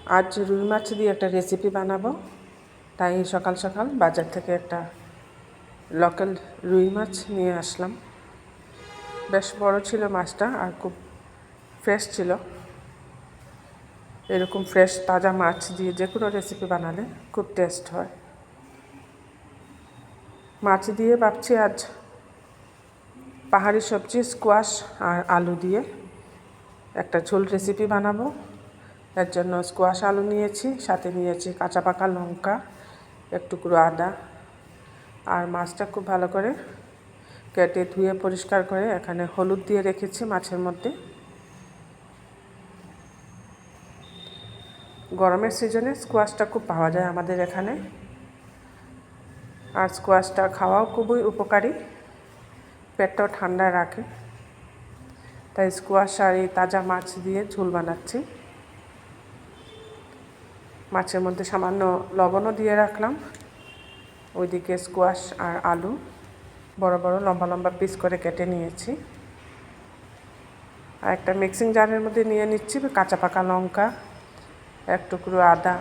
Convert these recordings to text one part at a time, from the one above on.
আজ রুই মাছ দিয়ে একটা রেসিপি বানাবো, তাই সকাল সকাল বাজার থেকে একটা লোকাল রুই মাছ নিয়ে আসলাম। বেশ বড় ছিল মাছটা আর খুব ফ্রেশ ছিল। এরকম ফ্রেশ তাজা মাছ দিয়ে যে কোনো রেসিপি বানালে খুব টেস্ট হয়। মাছ দিয়ে ভাবছি আজ পাহাড়ি সবজি স্কোয়াশ আর আলু দিয়ে একটা ঝোল রেসিপি বানাবো। এর জন্য স্কোয়াশ আলু নিয়েছি, সাথে নিয়েছি কাঁচা পাকা লঙ্কা, এক টুকরো আদা, আর মাছটা খুব ভালো করে কেটে ধুয়ে পরিষ্কার করে এখানে হলুদ দিয়ে রেখেছি মাছের মধ্যে। গরমের সিজনে স্কোয়াশটা খুব পাওয়া যায় আমাদের এখানে, আর স্কোয়াশটা খাওয়াও খুবই উপকারী, পেটটাও ঠান্ডা রাখে। তাই স্কোয়াশ আর এই তাজা মাছ দিয়ে ঝোল বানাচ্ছি। মাছের মধ্যে সামান্য লবণও দিয়ে রাখলাম। ওইদিকে স্কোয়াশ আর আলু বড় বড় লম্বা লম্বা পিস করে কেটে নিয়েছি। আর একটা মিক্সিং জারের মধ্যে নিয়ে নিচ্ছি কাঁচা পাকা লঙ্কা, এক টুকরো আদা,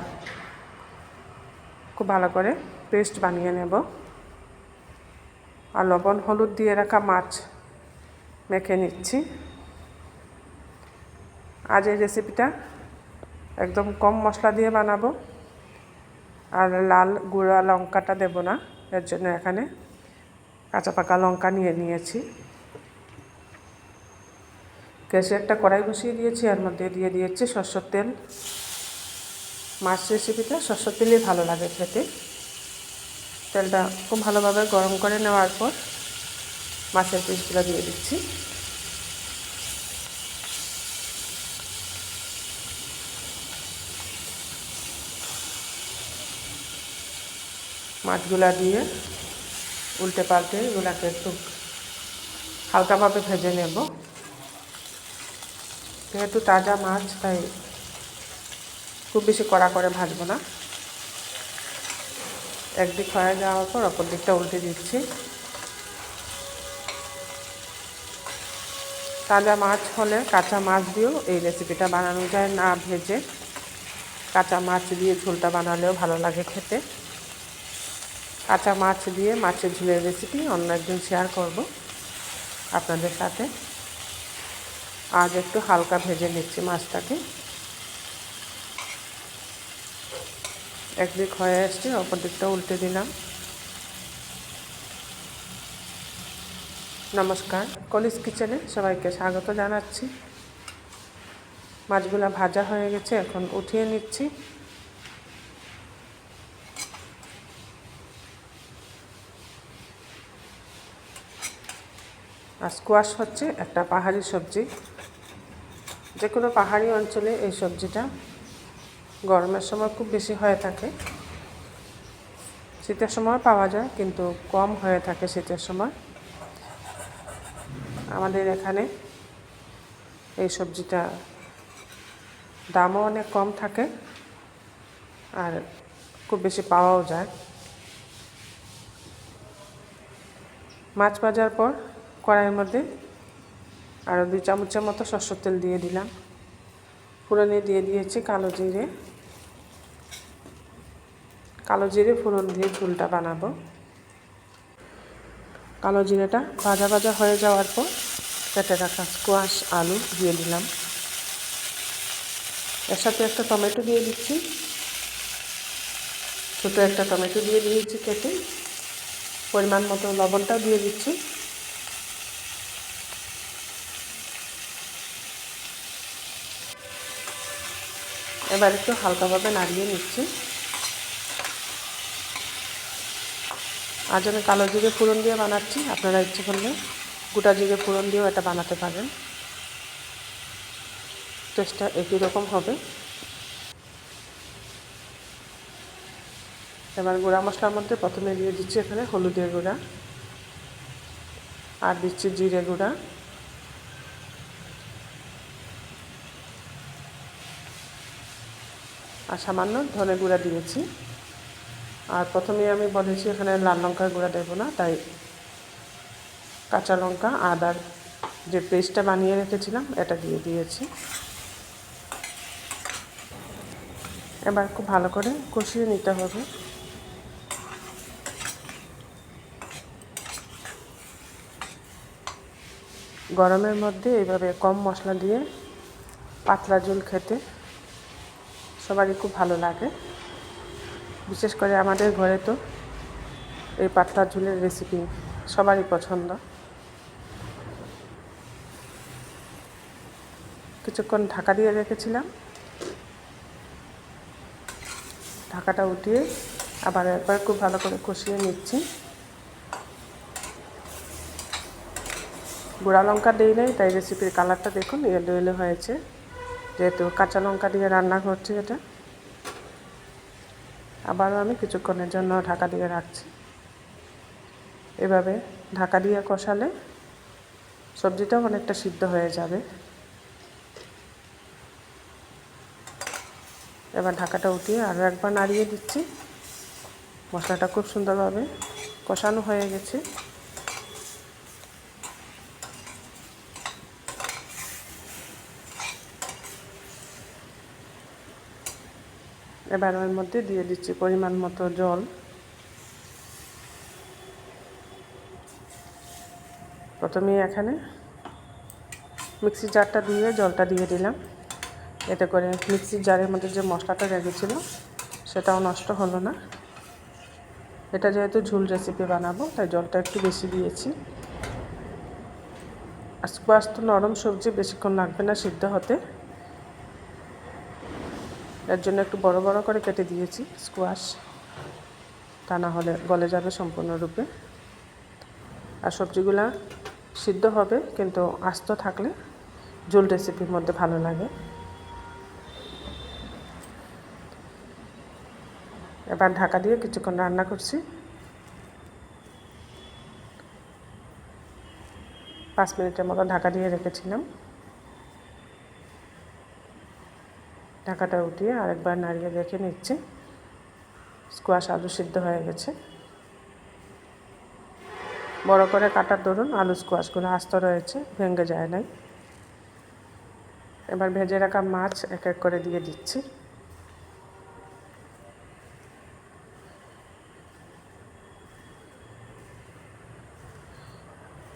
খুব ভালো করে পেস্ট বানিয়ে নেব। আর লবণ হলুদ দিয়ে রাখা মাছ মেখে নিচ্ছি। আজ এই রেসিপিটা একদম কম মশলা দিয়ে বানাবো, আর লাল গুঁড়া লঙ্কাটা দেব না, এর জন্য এখানে কাঁচা পাকা লঙ্কা নিয়ে নিয়েছি। গ্যাসে একটা কড়াই বসিয়ে দিয়েছি, এর মধ্যে দিয়ে দিয়েছি সরষের তেল। মাছ রেসিপিটা সরষের তেলেই ভালো লাগে খেতে। তেলটা খুব ভালোভাবে গরম করে নেওয়ার পর মাছের পিসগুলো দিয়ে দিচ্ছি। মাছগুলা দিয়ে উল্টে পাল্টে এগুলাকে একটু হালকাভাবে ভেজে নেব। যেহেতু তাজা মাছ তাই খুব বেশি কড়া করে ভাজবো না। একদিক হয়ে যাওয়ার পর অপর দিকটা উল্টে দিচ্ছি। তাজা মাছ হলে কাঁচা মাছ দিয়েও এই রেসিপিটা বানানো যায়, না ভেজে কাঁচা মাছ দিয়ে ঝোলটা বানালেও ভালো লাগে খেতে। কাঁচা মাছ দিয়ে মাছের ঝোলের রেসিপি অন্য একদিন শেয়ার করব আপনাদের সাথে। আজ একটু হালকা ভেজে নিচ্ছি মাছটাকে। একদিক হয়ে আসছে, অপর দিকটা উল্টে দিলাম। নমস্কার, কলিস কিচেনে সবাইকে স্বাগত জানাচ্ছি। মাছগুলো ভাজা হয়ে গেছে, এখন উঠিয়ে নিচ্ছি। আর স্কোয়াশ হচ্ছে একটা পাহাড়ি সবজি। যে কোনো পাহাড়ি অঞ্চলে এই সবজিটা গরমের সময় খুব বেশি হয়ে থাকে। শীতের সময় পাওয়া যায়, কিন্তু কম হয়ে থাকে শীতের সময়। আমাদের এখানে এই সবজিটা দামও অনেক কম থাকে, আর খুব বেশি পাওয়াও যায়। মাছ ভাজার পর কড়াইয়ের মধ্যে আরও 2 চামচের মতো সরষের তেল দিয়ে দিলাম। ফোড়নে দিয়ে দিয়েছি কালো জিরে ফোড়ন দিয়ে ঝোলটা বানাবো। কালো জিরেটা ভাজা ভাজা হয়ে যাওয়ার পর কেটে রাখা স্কোয়াশ আলু দিয়ে দিলাম। এর সাথে একটা টমেটো দিয়ে দিচ্ছি, ছোটো একটা টমেটো দিয়ে দিয়েছি কেটে। পরিমাণ মতো লবণটাও দিয়ে দিচ্ছি। এবার একটু হালকাভাবে নাড়িয়ে নিচ্ছি। আজ আমি কালো জিরে ফোড়ন দিয়ে বানাচ্ছি, আপনারা ইচ্ছে করলে গোটা জিরে ফোড়ন দিয়েও এটা বানাতে পারেন, টেস্টটা একই রকম হবে। এবার গুঁড়া মশলার মধ্যে প্রথমে দিয়ে দিচ্ছি এখানে হলুদের গুঁড়া, আর দিচ্ছি জিরে গুঁড়া, আর সামান্য ধনে গুঁড়া দিয়েছি। আর প্রথমে আমি বলেছি এখানে লাল লঙ্কার গুঁড়া দেব না, তাই কাঁচা লঙ্কা আদার যে পেস্টটা বানিয়ে রেখেছিলাম এটা দিয়ে দিয়েছি। এবার খুব ভালো করে কষিয়ে নিতে হবে। গরমের মধ্যে এইভাবে কম মশলা দিয়ে পাতলা ঝোল খেতে সবারই খুব ভালো লাগে। বিশেষ করে আমাদের ঘরে তো এই পাতলা ঝোলের রেসিপি সবারই পছন্দ। কিছুক্ষণ ঢাকা দিয়ে রেখেছিলাম, ঢাকাটা উঠিয়ে আবার একবার খুব ভালো করে কষিয়ে নিচ্ছি। গুঁড়া লঙ্কা দিই নাই, তাই রেসিপির কালারটা দেখুন ইয়েলো ইয়েলো হয়েছে, যেহেতু কাঁচা লঙ্কা দিয়ে রান্না করছি এটা। আবারও আমি কিছুক্ষণের জন্য ঢাকা দিয়ে রাখছি। এভাবে ঢাকা দিয়ে কষালে সবজিটাও অনেকটা সিদ্ধ হয়ে যাবে। এবার ঢাকাটা উঠিয়ে আরও একবার নাড়িয়ে দিচ্ছি। মশলাটা খুব সুন্দরভাবে কষানো হয়ে গেছে। এবার ওর মধ্যে দিয়ে দিচ্ছি পরিমাণ মতো জল। প্রথমে এখানে মিক্সি জারটা দিয়ে জলটা দিয়ে দিলাম, এতে করে মিক্সির জারের মধ্যে যে মশলাটা রেখেছিল সেটাও নষ্ট হলো না। এটা যেহেতু ঝোল রেসিপি বানাবো তাই জলটা একটু বেশি দিয়েছি। আর স্কোয়াশ তো নরম সবজি, বেশিক্ষণ লাগবে না সিদ্ধ হতে, এর জন্য একটু বড় বড় করে কেটে দিয়েছি স্কোয়াশ, তা না হলে গলে যাবে সম্পূর্ণরূপে। আর সবজিগুলা সিদ্ধ হবে কিন্তু আস্ত থাকলে ঝোল রেসিপির মধ্যে ভালো লাগে। এবার ঢাকা দিয়ে কিছুক্ষণ রান্না করছি। 5 মিনিটের মতো ঢাকা দিয়ে রেখেছিলাম। ঢাকাটা উঠিয়ে আরেকবার নাড়িয়ে রেখে নিচ্ছি। স্কোয়াশ আলু সিদ্ধ হয়ে গেছে। বড় করে কাটার দরুন আলু স্কোয়াশগুলো আস্ত রয়েছে, ভেঙে যায় নাই। এবার ভেজে রাখা মাছ এক এক করে দিয়ে দিচ্ছি।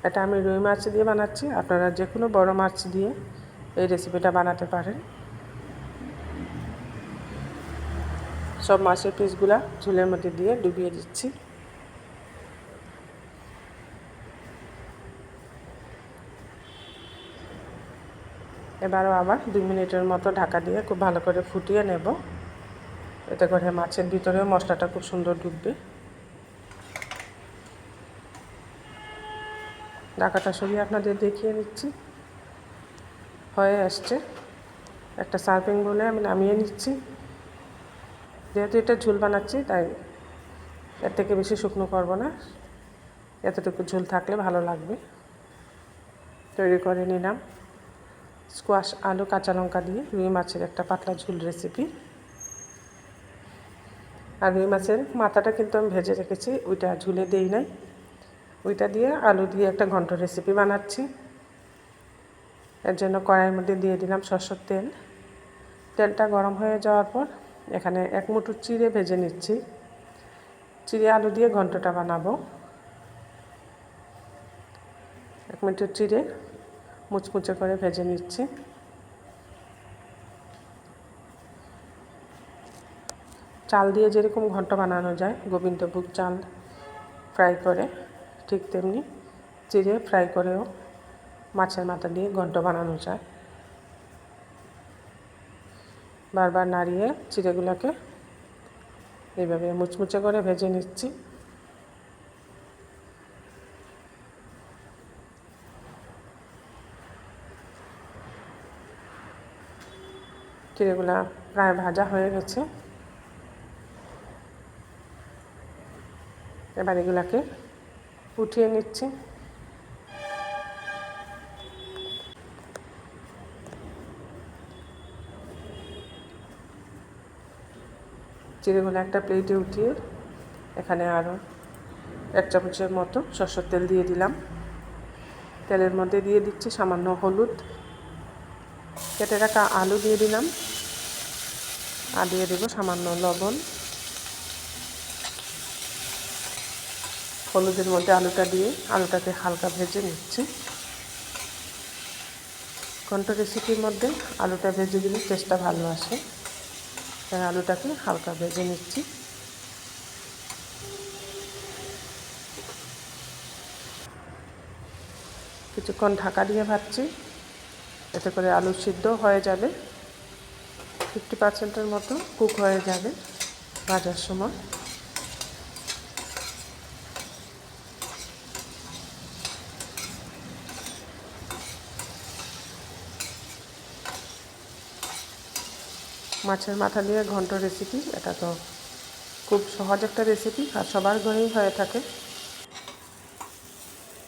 এটা আমি রুই মাছ দিয়ে বানাচ্ছি, আপনারা যে কোনো বড় মাছ দিয়ে এই রেসিপিটা বানাতে পারেন। সব মাছের পিসগুলা ঝোলের মধ্যে দিয়ে ডুবিয়ে দিচ্ছি। এবারও আবার 2 মিনিটের মতো ঢাকা দিয়ে খুব ভালো করে ফুটিয়ে নেব, এতে করে মাছের ভিতরেও মশলাটা খুব সুন্দর ঢুকবে। ঢাকাটা সরিয়ে আপনাদের দেখিয়ে নিচ্ছি। হয়ে আসছে। একটা সার্ভিং বলে আমি নামিয়ে নিচ্ছি। যেহেতু এটা ঝোল বানাচ্ছি তাই এর থেকে বেশি শুকনো করব না, এতটুকু ঝোল থাকলে ভালো লাগবে। তৈরি করে নিলাম স্কোয়াশ আলু কাঁচা লঙ্কা দিয়ে রুই মাছের একটা পাতলা ঝোল রেসিপি। আর রুই মাছের মাথাটা কিন্তু আমি ভেজে রেখেছি, ওইটা ঝুলে দেই নাই, ওইটা দিয়ে আলু দিয়ে একটা ঘন্ট রেসিপি বানাচ্ছি। এর জন্য কড়াইয়ের মধ্যে দিয়ে দিলাম সরষের তেল। তেলটা গরম হয়ে যাওয়ার পর এখানে 1 মুঠো চিড়ে ভেজে নিচ্ছি। চিড়ে আলু দিয়ে ঘন্টটা বানাবো। 1 মুঠো চিড়ে মুচমুচে করে ভেজে নিচ্ছি। চাল দিয়ে যেরকম ঘন্ট বানানো যায়, গোবিন্দভোগ চাল ফ্রাই করে, ঠিক তেমনি চিড়ে ফ্রাই করেও মাছের মাথা দিয়ে ঘন্ট বানানো যায়। বারবার নাড়িয়ে চিড়েগুলোকে এইভাবে মুচমুচে করে ভেজে নিচ্ছি। চিড়েগুলো প্রায় ভাজা হয়ে গেছে। এবার এগুলাকে উঠিয়ে নিচ্ছি। চিড়েগুলো একটা প্লেটে উঠিয়ে এখানে আরও 1 চামচের মতো সরষের তেল দিয়ে দিলাম। তেলের মধ্যে দিয়ে দিচ্ছি সামান্য হলুদ, কেটে রাখা আলু দিয়ে দিলাম, আর দিয়ে দেবো সামান্য লবণ। হলুদের মধ্যে আলুটা দিয়ে আলুটাকে হালকা ভেজে নিচ্ছি। ঘন্ট রেসিপির মধ্যে আলুটা ভেজে দিলে টেস্টটা ভালো আসে, তাই আলুটাকে হালকা ভেজে নিচ্ছি। কিছুক্ষণ ঢাকা দিয়ে ভাজছি, এতে করে আলু সিদ্ধ হয়ে যাবে, 50%-এর মতো কুক হয়ে যাবে ভাজার সময়। মাছের মাথা দিয়ে ঘন্ট রেসিপি, এটা তো খুব সহজ একটা রেসিপি আর সবার ঘরেই হয়ে থাকে।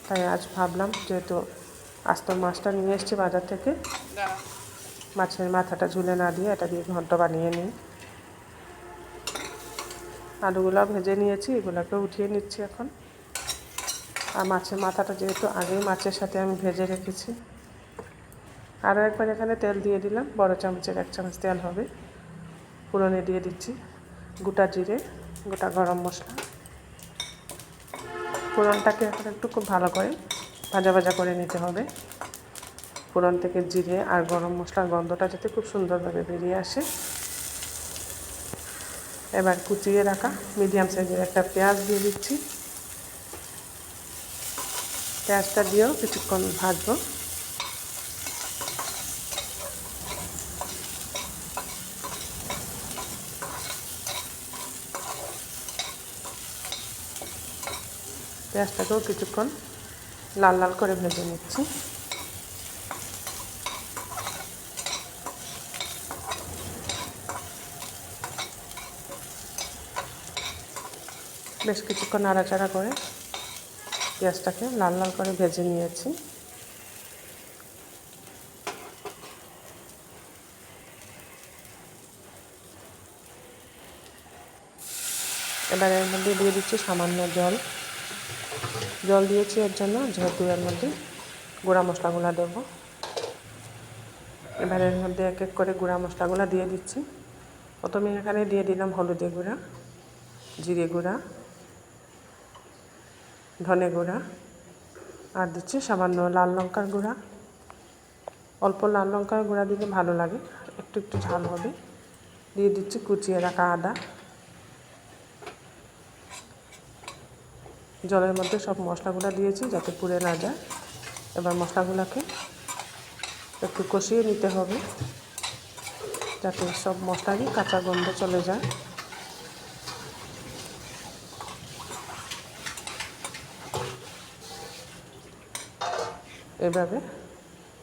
তাই আজ ভাবলাম যেহেতু আস্ত মাছটা নিয়ে এসেছি বাজার থেকে, মাছের মাথাটা ঝুলে না দিয়ে এটা দিয়ে ঘন্ট বানিয়ে নিই। আলুগুলো ভেজে নিয়েছি, এগুলোকে উঠিয়ে নিচ্ছি এখন। আর মাছের মাথাটা যেহেতু আগেই মাছের সাথে আমি ভেজে রেখেছি, আরও একবার এখানে তেল দিয়ে দিলাম, বড় চামচের 1 চামচ তেল হবে। ফোড়নে দিয়ে দিচ্ছি গোটা জিরে, গোটা গরম মশলা। ফোড়নটাকে এখন একটু খুব ভালো করে ভাজা ভাজা করে নিতে হবে। ফোড়ন থেকে জিরে আর গরম মশলার গন্ধটা যাতে খুব সুন্দরভাবে বেরিয়ে আসে। এবার কুচিয়ে রাখা মিডিয়াম সাইজের একটা পেঁয়াজ দিয়ে দিচ্ছি। পেঁয়াজটা দিয়েও কিছুক্ষণ ভাজবো। পেঁয়াজটাকেও কিছুক্ষণ লাল লাল করে ভেজে নিচ্ছি। বেশ কিছুক্ষণ নাড়াচাড়া করে পেঁয়াজটাকে লাল লাল করে ভেজে নিয়েছি। এবার এর মধ্যে দিয়ে দিচ্ছি সামান্য জল দিয়েছি এর জন্য, যেহেতু এর মধ্যে গুঁড়া মশলাগুলো দেবো। এবার এর মধ্যে এক এক করে গুঁড়া মশলাগুলো দিয়ে দিচ্ছি। প্রথমে এখানে দিয়ে দিলাম হলুদে গুঁড়া, জিরে গুঁড়া, ধনে গুঁড়া, আর দিচ্ছি সামান্য লাল লঙ্কার গুঁড়া। অল্প লাল লঙ্কার গুঁড়া দিলে ভালো লাগে, একটু একটু ঝাল হবে। দিয়ে দিচ্ছি কুচিয়ে রাখা আদা। জলের মধ্যে সব মশলাগুলো দিয়েছি যাতে পুড়ে না যায়। এবার মশলাগুলোকে একটু কষিয়ে নিতে হবে যাতে সব মশলারই কাঁচা গন্ধ চলে যায়। এভাবে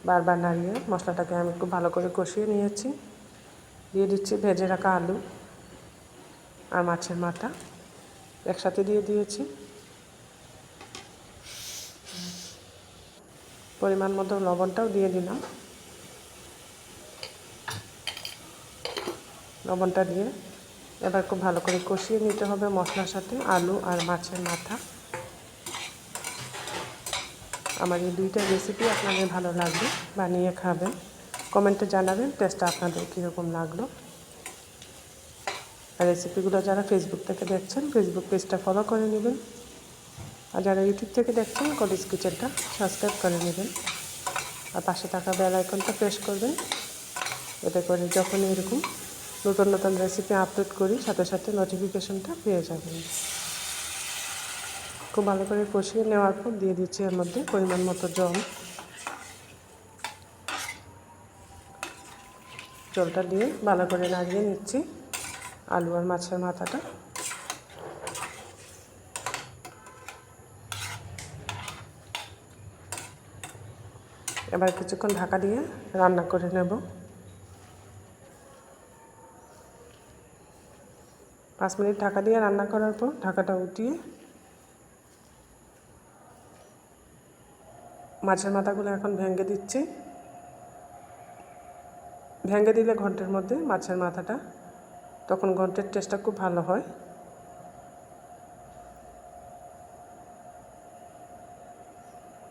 বারবার নাড়িয়ে মশলাটাকে আমি খুব ভালো করে কষিয়ে নিয়েছি। দিয়ে দিচ্ছি ভেজে রাখা আলু আর মাছের মাথা একসাথে দিয়ে দিয়েছি। পরিমাণ মতো লবণটাও দিয়ে দিলাম। লবণটা দিয়ে এবার খুব ভালো করে কষিয়ে নিতে হবে মশলার সাথে আলু আর মাছের মাথা। আমার এই দুইটা রেসিপি আপনাদের ভালো লাগবে, বানিয়ে খাবেন, কমেন্টে জানাবেন টেস্টটা আপনাদের কীরকম লাগলো। আর রেসিপিগুলো যারা ফেসবুক থেকে দেখছেন ফেসবুক পেজটা ফলো করে নেবেন, আর যারা ইউটিউব থেকে দেখছেন কলিজ কিচেনটা সাবস্ক্রাইব করে নেবেন, আর পাশে থাকা বেল আইকনটা প্রেস করবেন। এতে করে যখন এরকম নতুন নতুন রেসিপি আপলোড করি সাথে সাথে নোটিফিকেশনটা পেয়ে যাবেন। খুব ভালো করে কষিয়ে নেওয়ার পর দিয়ে দিচ্ছি এর মধ্যে পরিমাণ মতো জলটা দিয়ে ভালো করে নাড়িয়ে নিচ্ছি আলু আর মাছের মাথাটা। এবার কিছুক্ষণ ঢাকা দিয়ে রান্না করে নেব। 5 মিনিট ঢাকা দিয়ে রান্না করার পর ঢাকাটা উঠিয়ে মাছের মাথাগুলো এখন ভেঙে দিচ্ছি। ভেঙে দিলে ঘন্টের মধ্যে মাছের মাথাটা, তখন ঘন্টের টেস্টটা খুব ভালো হয়।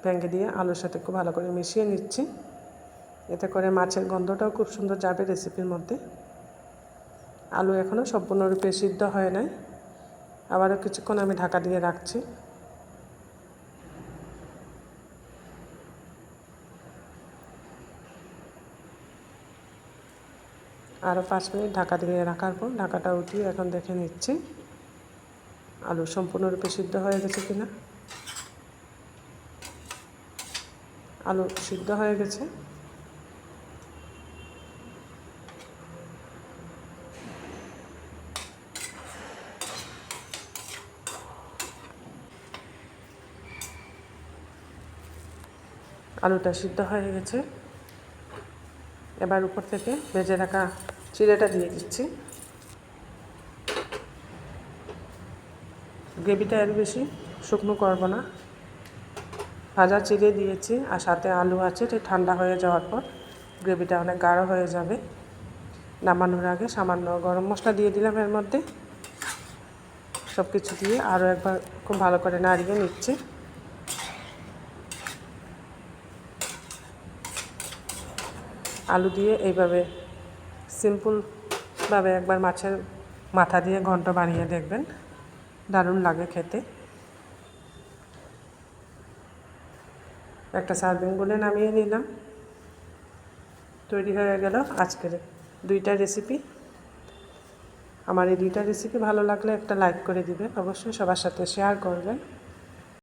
ভেঙে দিয়ে আলুর সাথে খুব ভালো করে মিশিয়ে নিচ্ছি, এতে করে মাছের গন্ধটাও খুব সুন্দর যাবে রেসিপির মধ্যে। আলু এখনও সম্পূর্ণরূপে সিদ্ধ হয় নাই, আবারও কিছুক্ষণ আমি ঢাকা দিয়ে রাখছি। আরও 5 মিনিট ঢাকা দিয়ে রাখার পর ঢাকাটা উঠিয়ে এখন দেখে নিচ্ছি আলু সম্পূর্ণরূপে সিদ্ধ হয়ে গেছে কিনা। আলু সিদ্ধ হয়ে গেছে। আলুটা সিদ্ধ হয়ে গেছে। এবার উপর থেকে ভেজে রাখা চিড়েটা দিয়ে দিচ্ছি। গ্রেভিটা এর বেশি শুকনো করব না, ভাজা চিড়ে দিয়েছি আর সাথে আলু আছে, এটা ঠান্ডা হয়ে যাওয়ার পর গ্রেভিটা অনেক গাঢ় হয়ে যাবে। নামানোর আগে সামান্য গরম মশলা দিয়ে দিলাম এর মধ্যে। সব কিছু দিয়ে আরও একবার খুব ভালো করে নাড়িয়ে নিচ্ছি। আলু দিয়ে এইভাবে সিম্পলভাবে একবার মাছের মাথা দিয়ে ঘন্ট বানিয়ে দেখবেন, দারুণ লাগে খেতে। একটা সার্ভিং বলে নামিয়ে নিলাম। তৈরি হয়ে গেল আজকের 2টা রেসিপি। আমার এই 2টা রেসিপি ভালো লাগলে একটা লাইক করে দিবেন, অবশ্যই সবার সাথে শেয়ার করবেন।